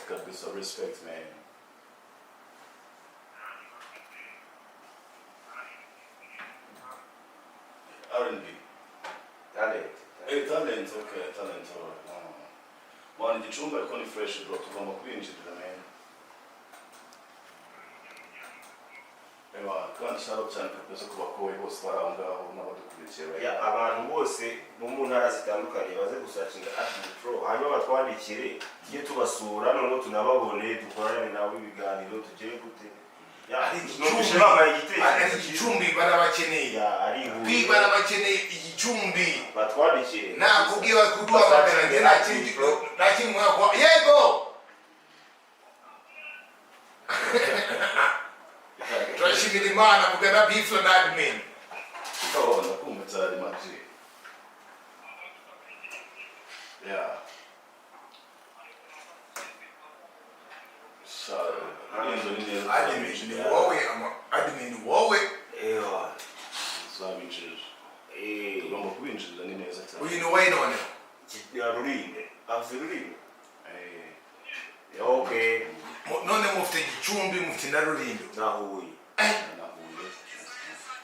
kabisa, respect man. R&B. Talent, okay, talent. Mwana igicumbi ariko ni fresh bro, tugomba kwinjirira man. Kandi sharo cyane kabisa ku bakowe bose barangaho n'abadukurikiye. Abantu bose bo mu ntara zitandukanye baze gusacinga Pro, hanyuma batwandikire tujye tubasura noneho tunababone dukorane nabo ibiganiro tugere gute. Igicumbi barabakeneye. Barabakeneye igicumbi. Batwandikire. Nakubwira kuduhamagara ntakindi mwako. Yego. Turashimira Imana mugana P FLA admin. Ndabona kumutari maji. Admin wowe. Tugomba kwinjirira ni neza cyane. Uyu ni we none. Yarurinde. Afirurinde. Okay. None mufite igicumbi mufite na Rulindo. Nahuye.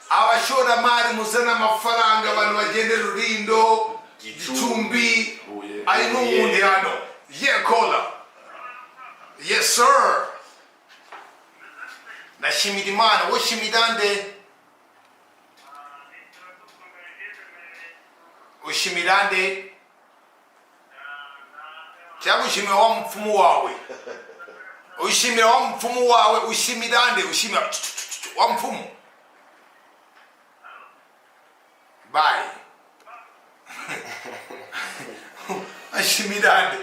Abashoramari muzana amafaranga abantu bagende Rulindo, Gicumbi, ari n'ubundi hano. Kola. Yes sir. Nashimira Imana, wo shimidande. Ushimirande. Cyangwa ushimira wa mupfumu wawe. Ushimira wa mupfumu wawe, ushimirande, ushimira wa mupfumu. Bye. Ashimirande.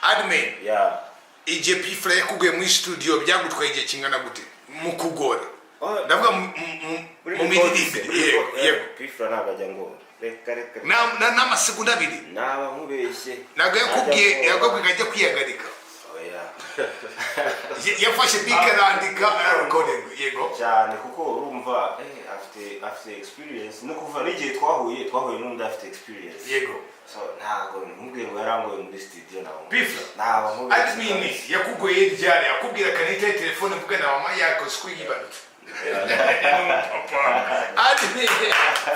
Admin. Ije P FLA yakuguye muri studio byagutwaye igihe kingana gute mu kugora? Ndavuga mu mididi. Yego. P FLA nabajya ngo reka. N'amasegonda abiri. Naba nkubeshye. Nago yakubwiye ajya kwiyagarika. Yafashe bikarandika recording. Yego. Cyane kuko urumva afite experience no kuva n'igihe twahuye n'undi afite experience. Yego. So ntago nkubwiye ngo yarangoye muri studio nawo. P FLA. Naba nkubeshye. Admin yakugoye ryari akubwira kanita telefone mvuga na mama yako sikwiyibarutse. Admin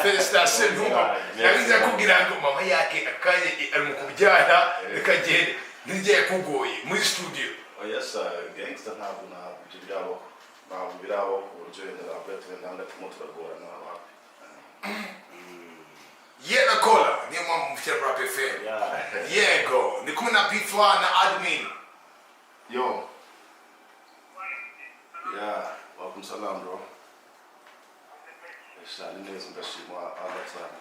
freestyles ntumba. Yagize akubwira ngo mama yake akaye ari mu kubyara ikagenda nijye yakugoye muri studio. Yes gangster ntabwo birabo uburyo yenda abetwe ndanga tumutagora n'abantu. Kola ni mama mfite rap FM. Yego ni kumwe na P FLA na admin. Yo. Welcome salam bro. Ni neza ndashimwa abatana.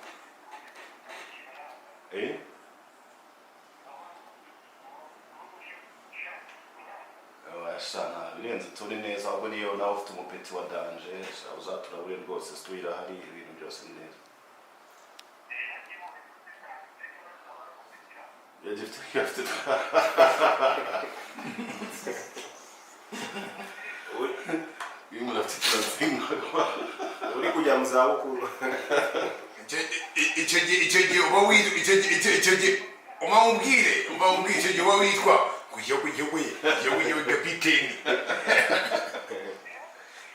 Sana birenze turi neza ahubwo niyo nawe ufite umupeti wa danje uzaturabure rwose stuira hari ibintu byose neza. Yagifite uri kujya mu zabukuru. Icyo gihe uba umubwire icyo gihe uba witwa kujya kapiteni.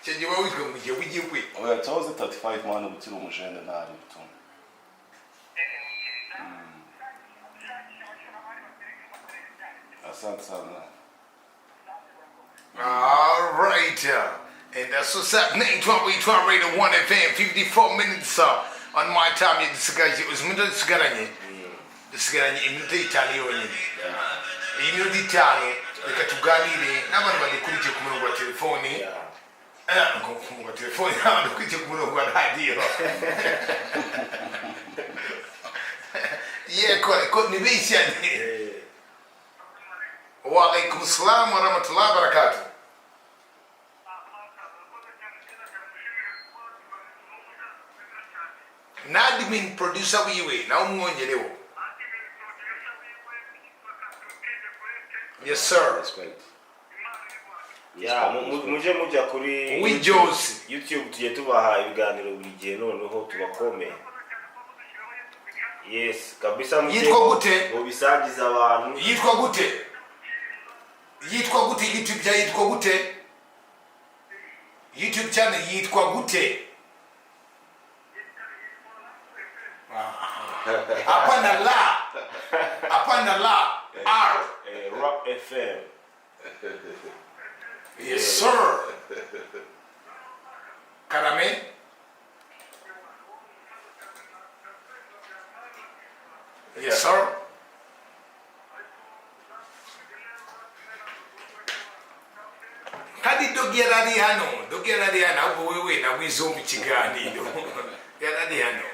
Icyo gihe uba witwa kujya cyahoze 35 mwana ukiri umujene ntari bituma. Asante sana. All right. And that's what's happening. 12 Radio 1 FM, 54 minutes on my time. You discuss it was minute sigaranye. Sigaranye iminota itanu yonyine. Iyi minota itanu reka tuganire n'abantu badukurikiye ku murongo wa telefone. Ku murongo wa telefone n'abantu badukurikiye ku murongo wa radio. Ko ni bishane. Wa alaikum assalam wa rahmatullahi wa barakatuh. Nadmin producer wiwe na umwongerewo. Yes sir. Mujya kuri YouTube tujye tubaha ibiganiro buri gihe noneho tubakome. Yes, kabisa Yitwa gute? Mu bisangiza abantu. Yitwa gute? Yitwa gute YouTube ya yitwa gute? YouTube channel yitwa gute? Hapana la. R. Rap FM. Yes, sir. Karame? Yes, sir. Kadi dogera di hano abo wewe na wizombi kiganiro. Gera di hano.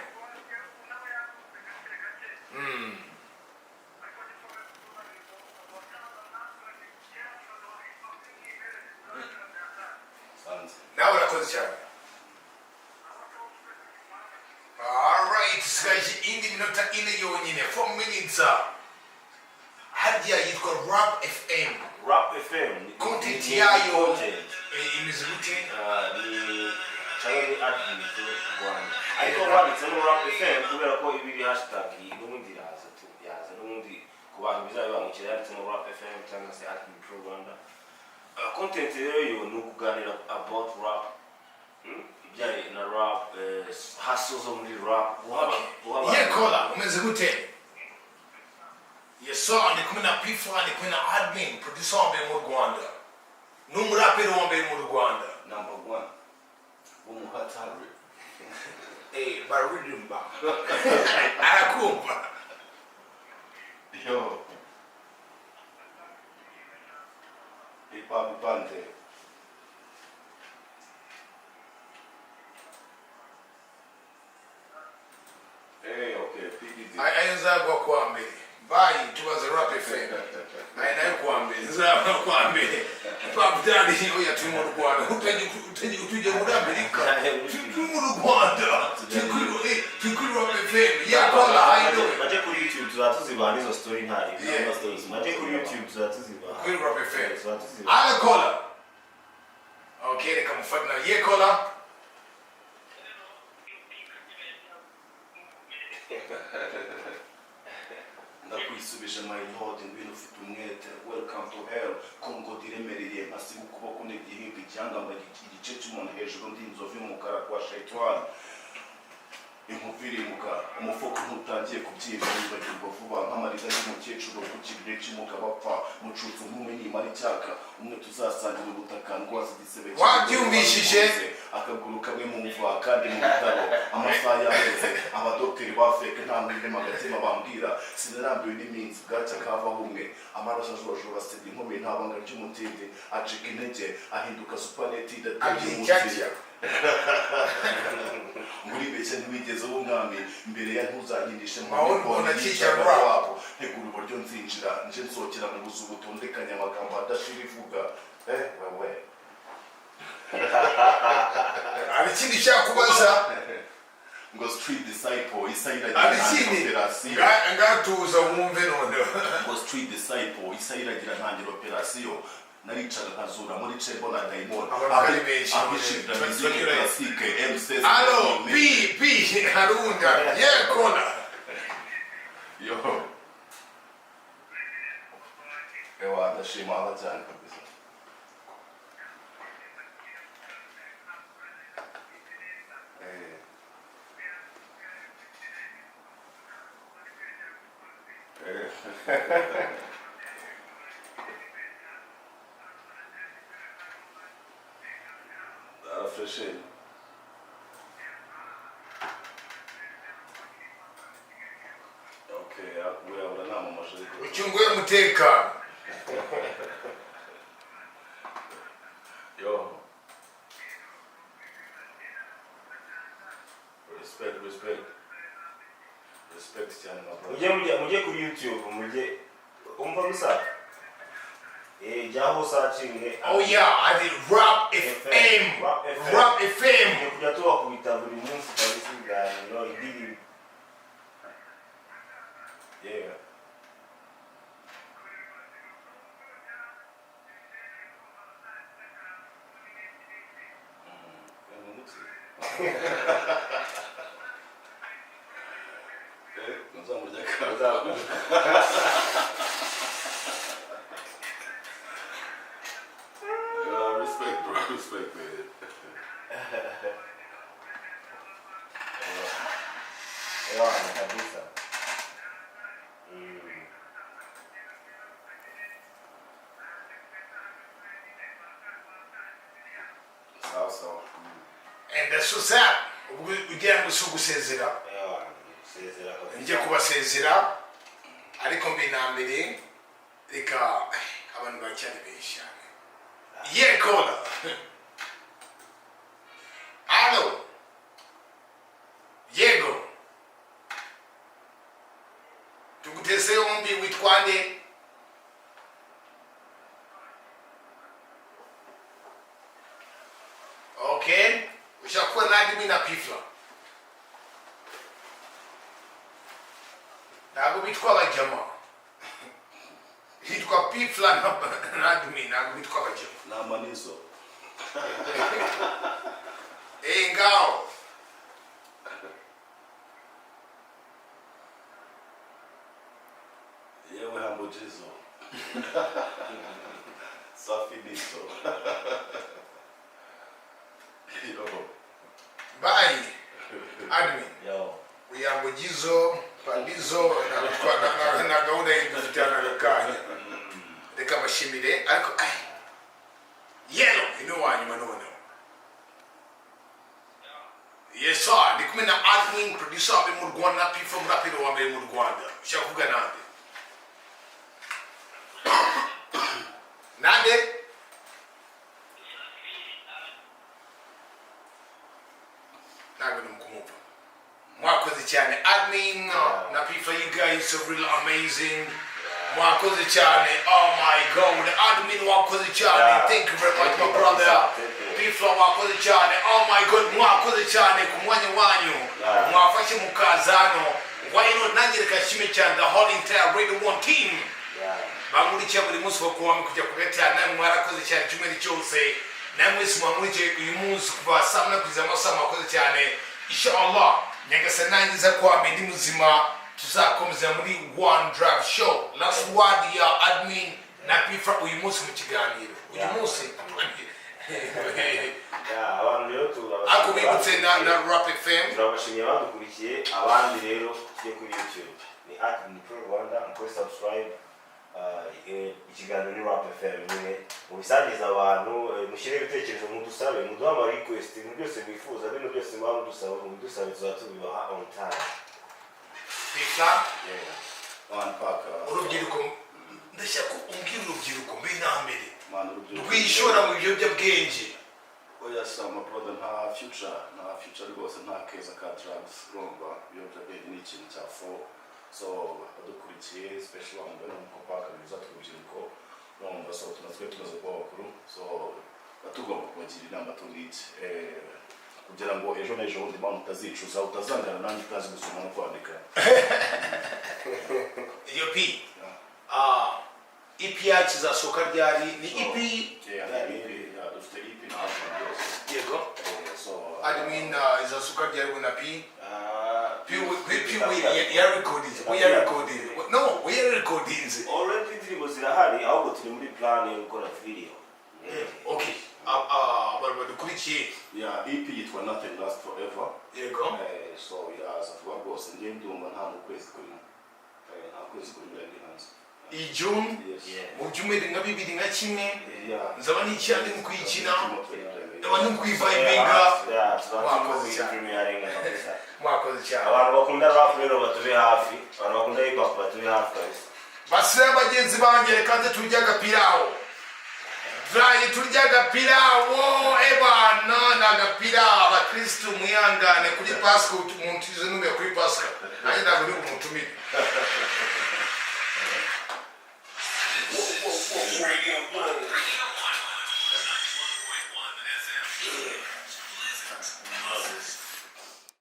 Now urakoze cyane. Alright, sigaje indi minota ine yonyine 4 minutes. Hadiya yitwa Rap FM. Rap FM. Content yayo imeze gute? Ni channel ni admin Rwanda. Ariko wanditseho Rap FM kubera ko ibiri hashtag n'ubundi yaza n'ubundi ku bantu bizabe bamukira yanditseho Rap FM cyangwa se admin Rwanda. Content rero ni ukuganira about rap. Byari na rap, hustles zo muri rap. Yekola umeze gute? Yeso ndi kumwe na P FLA, ndi kumwe na admin producer wambaye mu Rwanda. N'umurapero wambaye mu Rwanda. Number 1 umuhatari baririmba arakumva. yo ipapi pante okay PDD ayenzagwa kwa mbere bayi tubaze Rap FM nayo kwa mbere nzaba kwa mbere papdani oya turi mu Rwanda utuje muri Amerika turi mu Rwanda turi Rap FM yakola aido Maje kuri YouTube tuzatuziba nizo story ntari stories maje kuri YouTube tuzatuziba kuri Rap FM arakola okay reka mufadna yekola ndakwisubije my lord ngwino ufite umwete welcome to hell kongo diremereye masibu ukuboko n'igihimbi cyangwa igice cy'umuntu hejuru ndi inzovu y'umukara kwa shaitani inkuba irimuka umufuka ntutangiye kubyimba wibagirwa vuba nk'amarira y'umukecuru ku kirire cy'umugabo apfa mucutse nk'umwe nimara icyaka umwe tuzasangira ubutaka ndwaza igisebe wabyumvishije akaguru kamwe mu mva kandi mu bitaro amasaha yaheze abadokiteri ba feke nta mwirema agatima bambwira sinarambiwe n'iminsi bwacya kavaho umwe amaraso ajojora sida inkomeye nta banga ry'umutindi acika intege ahinduka supaneti abyinjya muri beke ntiwigeze w'umwami imbere ya ntuzanyindishe mbona cyicaro wabo ntegura uburyo nzinjira nje nsohokera mu buzu butondekanya amagambo adashira ivuga wewe ari ikindi ushaka kubaza ngo street disciple isayira operasiyo ngatuza wumve none ngo street disciple isayira gira ntangiro operasiyo naricaga nkazura muri cebo na daimon abari benshi abishimira muziki classique MCS allo P harunda yekola yo ewa ndashima abajyana kabisa Arafreshe okay akuya uranama mashiriko uchunguye umutekano yo respect cyane na bro mujye kuri YouTube mujye umva musa jyaho searching oh yeah I did Rap FM kujya tubakubita buri munsi kabisa ibiganiro idiri yeah Respect, bro. Respect, man. Kabisa. So. And that's what's up. Ujya gusezera. Njye kubasezera ariko mbinambere reka abantu bacyane benshi. Yeah, kola. Allo. Yego. Tuguteze yombi witwande. Okay. Ushakuwa nadi na P FLA. Nago bitwa abajama. Hitwa P FLA na admin nago bitwa abajama. Na manizo. Ngao. Yewe hambojizo. Safi nizo. Bye. Admin. Yo. Uyambojizo, pandizo na gahunda y'ibitana nakanya. Reka bashimire ariko yellow ino wanyuma none. Yes sir, ndi kumwe na admin producer wa mu Rwanda P FLA rapper wa mu Rwanda. Ushakuvuga nande? Nande? Nago numkumva. Mwakoze cyane admin na P FLA, you guys are really amazing. Mwakoze cyane. Oh my god, admin wakoze cyane. Thank you very much my brother. P FLA wakoze cyane. Oh my god, mwakoze cyane ku mwanya wanyu. Mwafashe mukazano. Why not nanjye kashime cyane the whole entire Radio 1 team. Bamurikiye buri munsi wo kuwa kujya kubeta namwe mwarakoze cyane cyumwe cyose. Namwe simamurikiye uyu munsi kuva saa 7 kugeza amasaha mwakoze cyane. Inshallah nyagasani nangiza kwa ndi muzima tuzakomeza muri One Drive Show. Last word ya admin na P FLA uyu munsi mu kiganiro. Uyu munsi abantu rero tuba ako bibutse na Rap FM. Turabashimiye abadukurikiye, abandi rero tujye kuri YouTube. Ni admin Pro Rwanda, mukore subscribe. Ikiganiro ni Rap FM nyine mubisangiza abantu, mushyire ibitekerezo mudusabe, muduha ama request, ibintu byose bifuza, ibintu byose mudusabe tuzatubibaha on time. P FLA One pack. urubyiruko ndashaka umbwira urubyiruko mbinambere Man, urubyiruko. rwishora mu biyobyabwenge. Oya sama brother nta future rwose nta keza ka drugs urumva ibiyobyabwenge ni ikintu cya fo. So badukurikiye special on the kopaka biza twurubyiruko urumva so tunatwe tumaze kuba bakuru so batugomba kubagira inama tungiki kugira ngo ejo n'ejo bundi mpamvu utazicuza utazangana nanjye utazi gusoma no kwandika. Iyo P EP yacu izasohoka ryari? Ni EP dufite EP na album yose. yego So admin izasohoka ryari na P we are recording. No, we are recording. Already indirimbo zirahari ahubwo turi muri plan yo gukora video. Okay. Badukurikiye. yeah, EP yitwa Nothing Lasts Forever. Yego. So yaza vuba rwose njye ndumva nta mu kwezi kurimo. Nta kwezi kurimo ndi hanze. June mu cyumweru nka 2021 nzaba n'icyandi mu kwikina abantu kwivibinga mwakoze cyane. Abantu bakunda rap rero batube hafi, abantu bakunda hip hop batube hafi kabisa. Basira bagenzi banjye reka nze turyaga pirawo. Vrayi turyaga pirawo ebana nagapira abakristo muyangane kuri Pasika umuntu izo nume kuri Pasika. Nanjye ntabwo ndi umutumire.